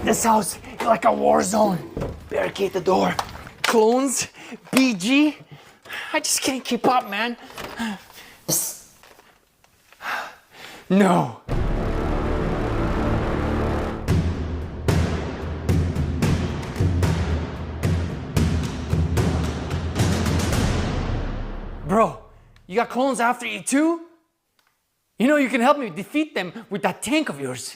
This house is like a war zone. Barricade the door. Clones, BG. I just can't keep up, man. No. Bro, you got clones after you too? You know you can help me defeat them with that tank of yours.